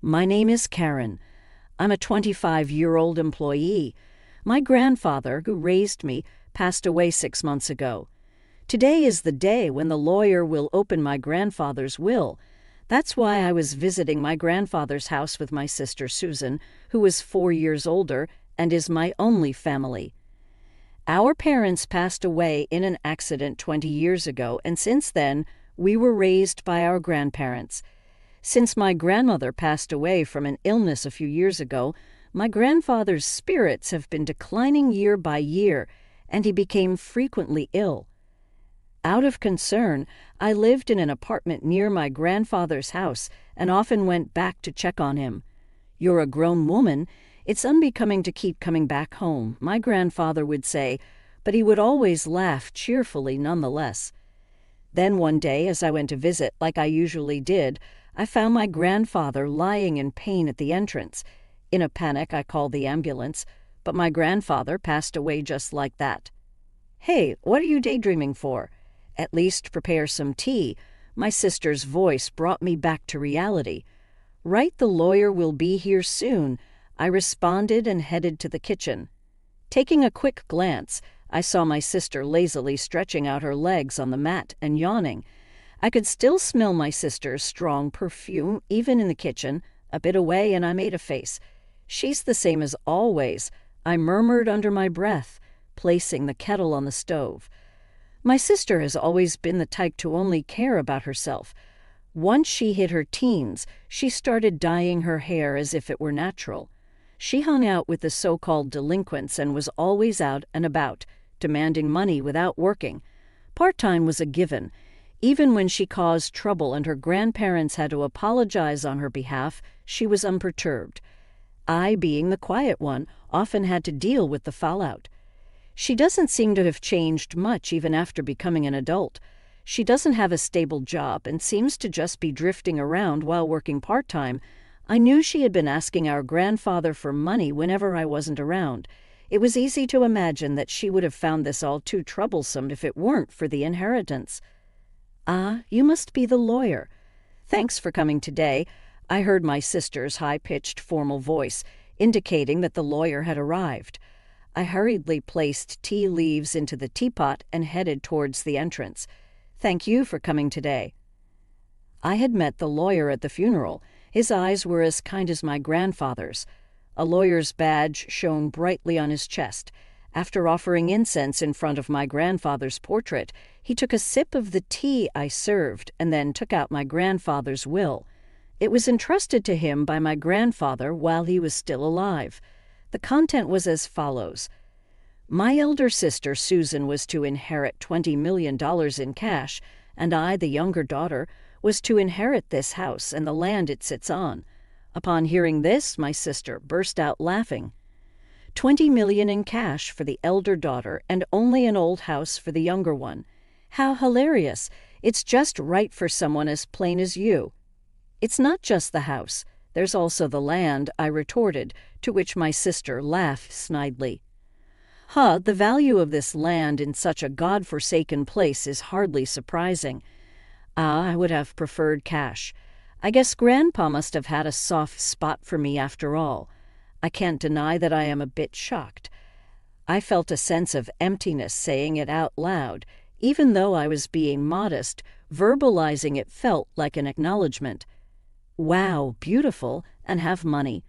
My name is Karen. I'm a 25-year-old employee. My grandfather, who raised me, passed away 6 months ago. Today is the day when the lawyer will open my grandfather's will. That's why I was visiting my grandfather's house with my sister Susan, who is 4 years older and is my only family. Our parents passed away in an accident 20 years ago, and since then, we were raised by our grandparents. Since my grandmother passed away from an illness a few years ago, my grandfather's spirits have been declining year by year, and he became frequently ill. Out of concern, I lived in an apartment near my grandfather's house and often went back to check on him. "You're a grown woman. It's unbecoming to keep coming back home," my grandfather would say, but he would always laugh cheerfully nonetheless. Then one day, as I went to visit like I usually did, I found my grandfather lying in pain at the entrance. In a panic, I called the ambulance, but my grandfather passed away just like that. "Hey, what are you daydreaming for? At least prepare some tea." My sister's voice brought me back to reality. "Right, the lawyer will be here soon," I responded and headed to the kitchen. Taking a quick glance, I saw my sister lazily stretching out her legs on the mat and yawning. I could still smell my sister's strong perfume, even in the kitchen, a bit away, and I made a face. "She's the same as always," I murmured under my breath, placing the kettle on the stove. My sister has always been the type to only care about herself. Once she hit her teens, she started dyeing her hair as if it were natural. She hung out with the so-called delinquents and was always out and about, demanding money without working. Part-time was a given. Even when she caused trouble and her grandparents had to apologize on her behalf, she was unperturbed. I, being the quiet one, often had to deal with the fallout. She doesn't seem to have changed much even after becoming an adult. She doesn't have a stable job and seems to just be drifting around while working part-time. I knew she had been asking our grandfather for money whenever I wasn't around. It was easy to imagine that she would have found this all too troublesome if it weren't for the inheritance. "Ah, you must be the lawyer. Thanks for coming today," I heard my sister's high-pitched formal voice, indicating that the lawyer had arrived. I hurriedly placed tea leaves into the teapot and headed towards the entrance. "Thank you for coming today." I had met the lawyer at the funeral. His eyes were as kind as my grandfather's. A lawyer's badge shone brightly on his chest. After offering incense in front of my grandfather's portrait, he took a sip of the tea I served and then took out my grandfather's will. It was entrusted to him by my grandfather while he was still alive. The content was as follows. My elder sister Susan was to inherit $20 million in cash, and I, the younger daughter, was to inherit this house and the land it sits on. Upon hearing this, my sister burst out laughing. $20 million in cash for the elder daughter and only an old house for the younger one. How hilarious! It's just right for someone as plain as you. "It's not just the house. There's also the land," I retorted, to which my sister laughed snidely. The value of this land in such a God-forsaken place is hardly surprising. I would have preferred cash. I guess Grandpa must have had a soft spot for me after all. I can't deny that I am a bit shocked. I felt a sense of emptiness saying it out loud. Even though I was being modest, verbalizing it felt like an acknowledgement. Wow, beautiful, and have money.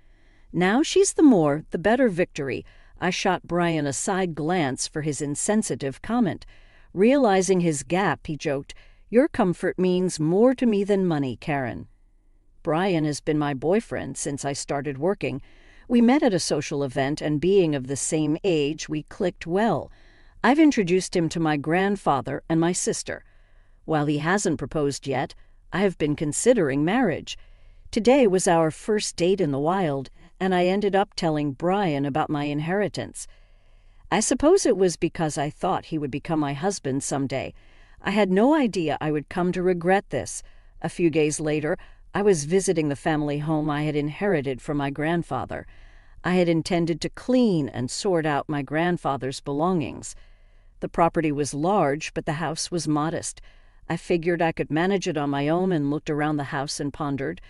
Now she's the better victory. I shot Brian a side glance for his insensitive comment. Realizing his gap, he joked, "Your comfort means more to me than money, Karen." Brian has been my boyfriend since I started working. We met at a social event, and being of the same age, we clicked well. I've introduced him to my grandfather and my sister. While he hasn't proposed yet, I have been considering marriage. Today was our first date in the wild, and I ended up telling Brian about my inheritance. I suppose it was because I thought he would become my husband someday. I had no idea I would come to regret this. A few days later, I was visiting the family home I had inherited from my grandfather. I had intended to clean and sort out my grandfather's belongings. The property was large, but the house was modest. I figured I could manage it on my own and looked around the house and pondered.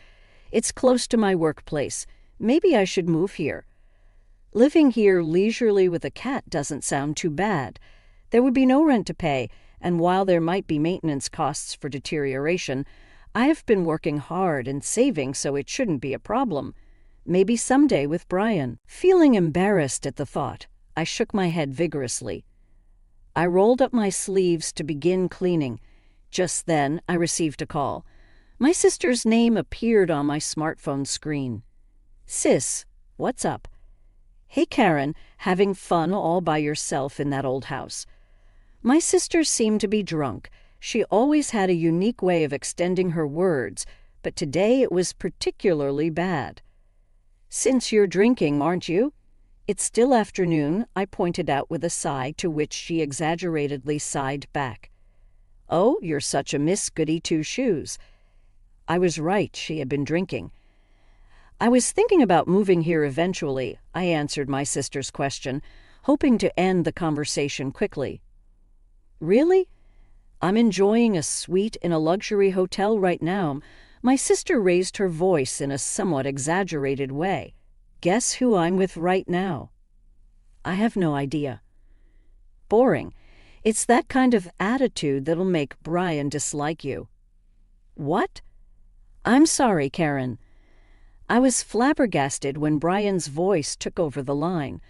It's close to my workplace. Maybe I should move here. Living here leisurely with a cat doesn't sound too bad. There would be no rent to pay, and while there might be maintenance costs for deterioration, I have been working hard and saving, so it shouldn't be a problem. Maybe someday with Brian. Feeling embarrassed at the thought, I shook my head vigorously. I rolled up my sleeves to begin cleaning. Just then, I received a call. My sister's name appeared on my smartphone screen. "Sis, what's up?" "Hey, Karen, having fun all by yourself in that old house?" My sister seemed to be drunk. She always had a unique way of extending her words, but today it was particularly bad. "Since you're drinking, aren't you?" "It's still afternoon," I pointed out with a sigh, to which she exaggeratedly sighed back. "Oh, you're such a Miss Goody Two-Shoes." I was right, she had been drinking. "I was thinking about moving here eventually," I answered my sister's question, hoping to end the conversation quickly. "Really? I'm enjoying a suite in a luxury hotel right now." My sister raised her voice in a somewhat exaggerated way. "Guess who I'm with right now?" "I have no idea." "Boring. It's that kind of attitude that'll make Brian dislike you." "What?" "I'm sorry, Karen." I was flabbergasted when Brian's voice took over the line.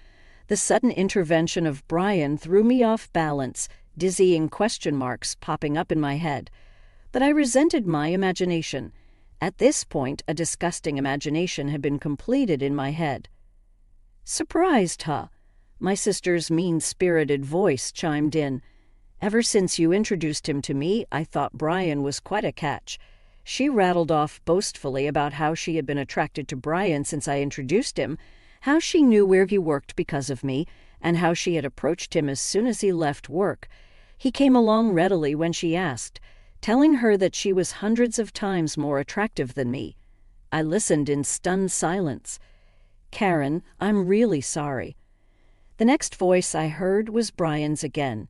The sudden intervention of Brian threw me off balance, dizzying question marks popping up in my head. But I resented my imagination. At this point, a disgusting imagination had been completed in my head. "Surprised, huh?" My sister's mean-spirited voice chimed in. "Ever since you introduced him to me, I thought Brian was quite a catch." She rattled off boastfully about how she had been attracted to Brian since I introduced him, how she knew where he worked because of me, and how she had approached him as soon as he left work. He came along readily when she asked, telling her that she was hundreds of times more attractive than me. I listened in stunned silence. "Karen, I'm really sorry." The next voice I heard was Brian's again.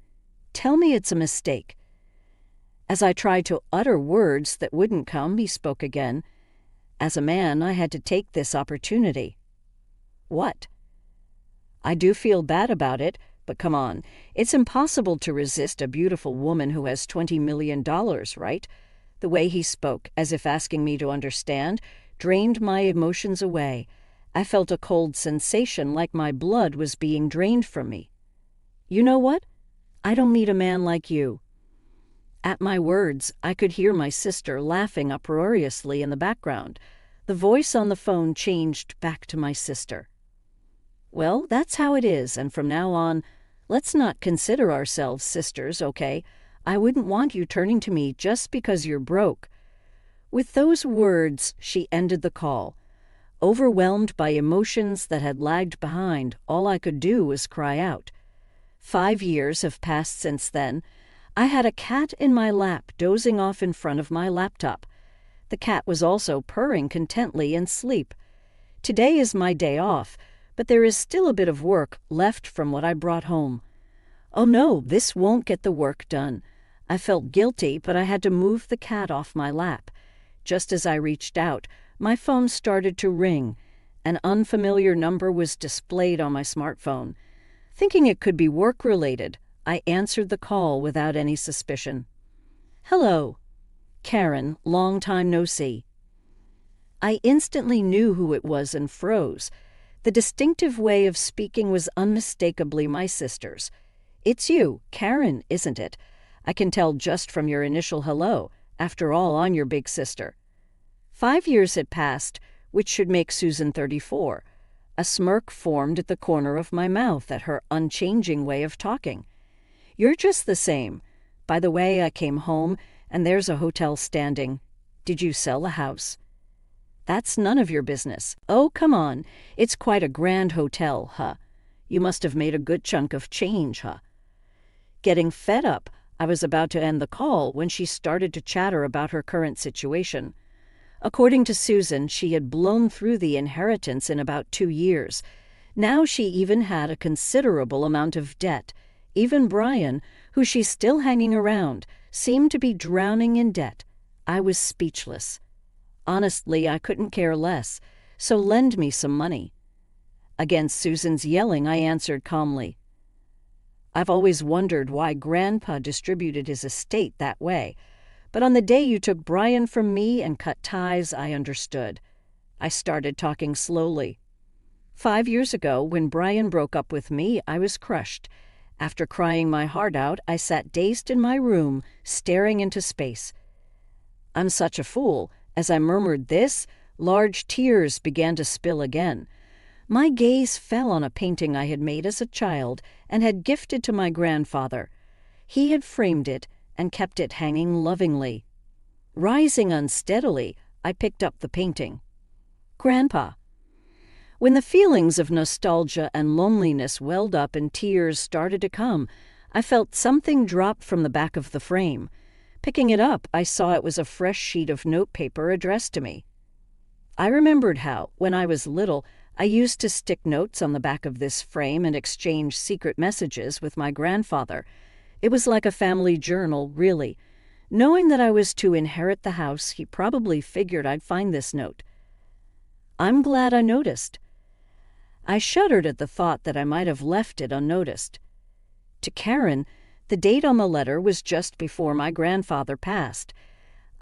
"Tell me it's a mistake." As I tried to utter words that wouldn't come, he spoke again. As a man, I had to take this opportunity. "What?" "I do feel bad about it, but come on. It's impossible to resist a beautiful woman who has $20 million, right?" The way he spoke, as if asking me to understand, drained my emotions away. I felt a cold sensation, like my blood was being drained from me. "You know what? I don't need a man like you." At my words, I could hear my sister laughing uproariously in the background. The voice on the phone changed back to my sister. "Well, that's how it is, and from now on, let's not consider ourselves sisters, okay? I wouldn't want you turning to me just because you're broke." With those words, she ended the call. Overwhelmed by emotions that had lagged behind, all I could do was cry out. 5 years have passed since then. I had a cat in my lap dozing off in front of my laptop. The cat was also purring contently in sleep. Today is my day off, but there is still a bit of work left from what I brought home. Oh no, this won't get the work done. I felt guilty, but I had to move the cat off my lap. Just as I reached out, my phone started to ring. An unfamiliar number was displayed on my smartphone. Thinking it could be work-related, I answered the call without any suspicion. "Hello." "Karen, long time no see." I instantly knew who it was and froze. The distinctive way of speaking was unmistakably my sister's. "It's you, Karen, isn't it? I can tell just from your initial hello. After all, I'm your big sister." 5 years had passed, which should make Susan 34. A smirk formed at the corner of my mouth at her unchanging way of talking. "You're just the same. By the way, I came home, and there's a hotel standing. Did you sell the house?" "That's none of your business." "Oh, come on. It's quite a grand hotel, huh? You must have made a good chunk of change, huh?" Getting fed up, I was about to end the call when she started to chatter about her current situation. According to Susan, she had blown through the inheritance in about 2 years. Now she even had a considerable amount of debt. Even Brian, who she's still hanging around, seemed to be drowning in debt. I was speechless. Honestly, I couldn't care less, so lend me some money." Against Susan's yelling, I answered calmly, "I've always wondered why Grandpa distributed his estate that way, but on the day you took Brian from me and cut ties, I understood." I started talking slowly. 5 years ago, when Brian broke up with me, I was crushed. After crying my heart out, I sat dazed in my room, staring into space. "I'm such a fool." As I murmured this, large tears began to spill again. My gaze fell on a painting I had made as a child and had gifted to my grandfather. He had framed it and kept it hanging lovingly. Rising unsteadily, I picked up the painting. "Grandpa." When the feelings of nostalgia and loneliness welled up and tears started to come, I felt something drop from the back of the frame. Picking it up, I saw it was a fresh sheet of notepaper addressed to me. I remembered how, when I was little, I used to stick notes on the back of this frame and exchange secret messages with my grandfather. It was like a family journal, really. Knowing that I was to inherit the house, he probably figured I'd find this note. I'm glad I noticed. I shuddered at the thought that I might have left it unnoticed. To Karen, the date on the letter was just before my grandfather passed.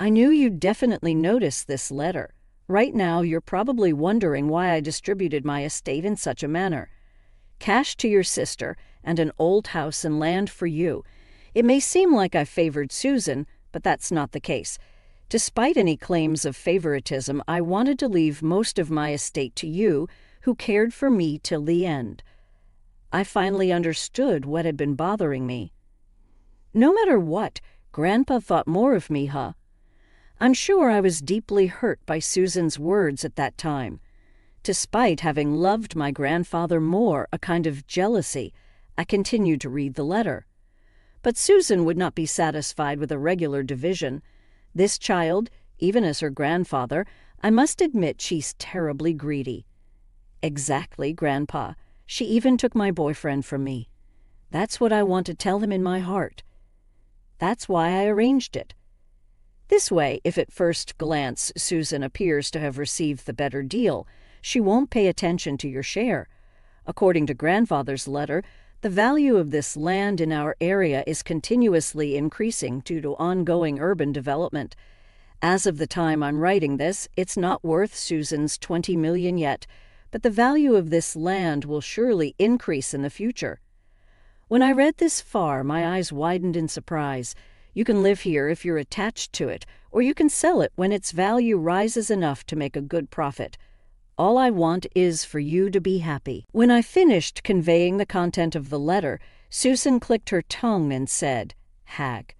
"I knew you'd definitely notice this letter. Right now, you're probably wondering why I distributed my estate in such a manner. Cash to your sister and an old house and land for you. It may seem like I favored Susan, but that's not the case. Despite any claims of favoritism, I wanted to leave most of my estate to you, who cared for me till the end." I finally understood what had been bothering me. No matter what, Grandpa thought more of me, huh? I'm sure I was deeply hurt by Susan's words at that time. Despite having loved my grandfather more, a kind of jealousy, I continued to read the letter. But Susan would not be satisfied with a regular division. This child, even as her grandfather, I must admit she's terribly greedy. "Exactly, Grandpa. She even took my boyfriend from me. That's what I want to tell him in my heart. That's why I arranged it." This way, if at first glance Susan appears to have received the better deal, she won't pay attention to your share. According to Grandfather's letter, the value of this land in our area is continuously increasing due to ongoing urban development. As of the time I'm writing this, it's not worth Susan's $20 million yet, but the value of this land will surely increase in the future. When I read this far, my eyes widened in surprise. You can live here if you're attached to it, or you can sell it when its value rises enough to make a good profit. All I want is for you to be happy. When I finished conveying the content of the letter, Susan clicked her tongue and said, "Hag."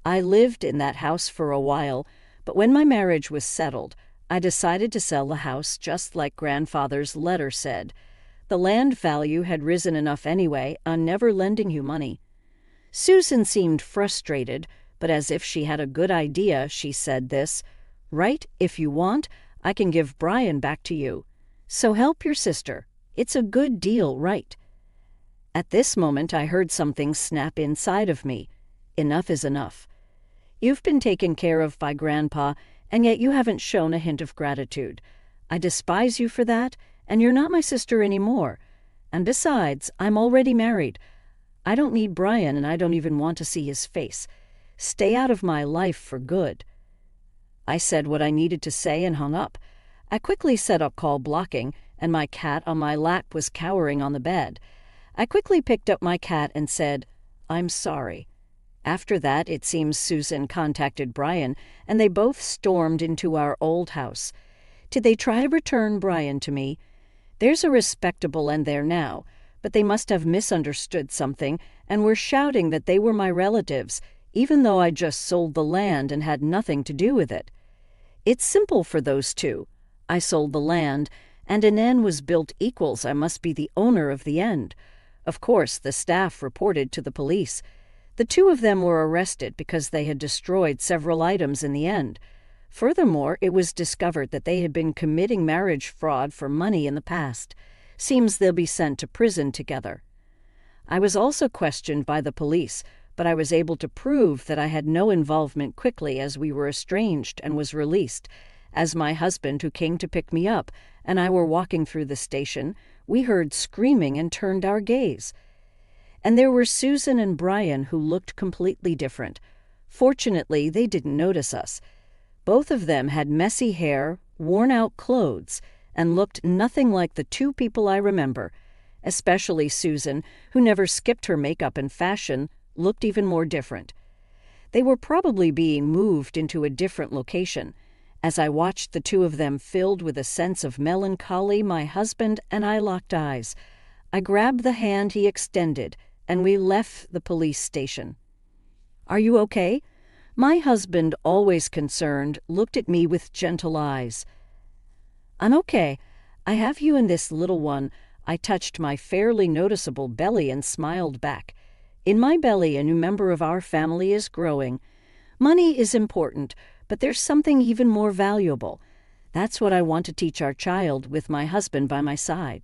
I lived in that house for a while, but when my marriage was settled, I decided to sell the house just like Grandfather's letter said. The land value had risen enough anyway, on never lending you money. Susan seemed frustrated, but as if she had a good idea, she said this, "Right, if you want, I can give Brian back to you. So help your sister. It's a good deal, right?" At this moment, I heard something snap inside of me. Enough is enough. You've been taken care of by Grandpa, and yet you haven't shown a hint of gratitude. I despise you for that, and you're not my sister anymore. And besides, I'm already married. I don't need Brian, and I don't even want to see his face. Stay out of my life for good. I said what I needed to say and hung up. I quickly set up call blocking, and my cat on my lap was cowering on the bed. I quickly picked up my cat and said, "I'm sorry." After that, it seems Susan contacted Brian, and they both stormed into our old house. Did they try to return Brian to me? There's a respectable end there now, but they must have misunderstood something and were shouting that they were my relatives, even though I just sold the land and had nothing to do with it. It's simple for those two. I sold the land, and an end was built equals I must be the owner of the end. Of course, the staff reported to the police. The two of them were arrested because they had destroyed several items in the end. Furthermore, it was discovered that they had been committing marriage fraud for money in the past. Seems they'll be sent to prison together. I was also questioned by the police, but I was able to prove that I had no involvement quickly as we were estranged and was released. As my husband, who came to pick me up, and I were walking through the station, we heard screaming and turned our gaze. And there were Susan and Brian, who looked completely different. Fortunately, they didn't notice us. Both of them had messy hair, worn-out clothes, and looked nothing like the two people I remember. Especially Susan, who never skipped her makeup and fashion, looked even more different. They were probably being moved into a different location. As I watched the two of them filled with a sense of melancholy, my husband and I locked eyes. I grabbed the hand he extended, and we left the police station. "Are you okay?" My husband, always concerned, looked at me with gentle eyes. "I'm okay. I have you and this little one." I touched my fairly noticeable belly and smiled back. In my belly, a new member of our family is growing. Money is important, but there's something even more valuable. That's what I want to teach our child with my husband by my side.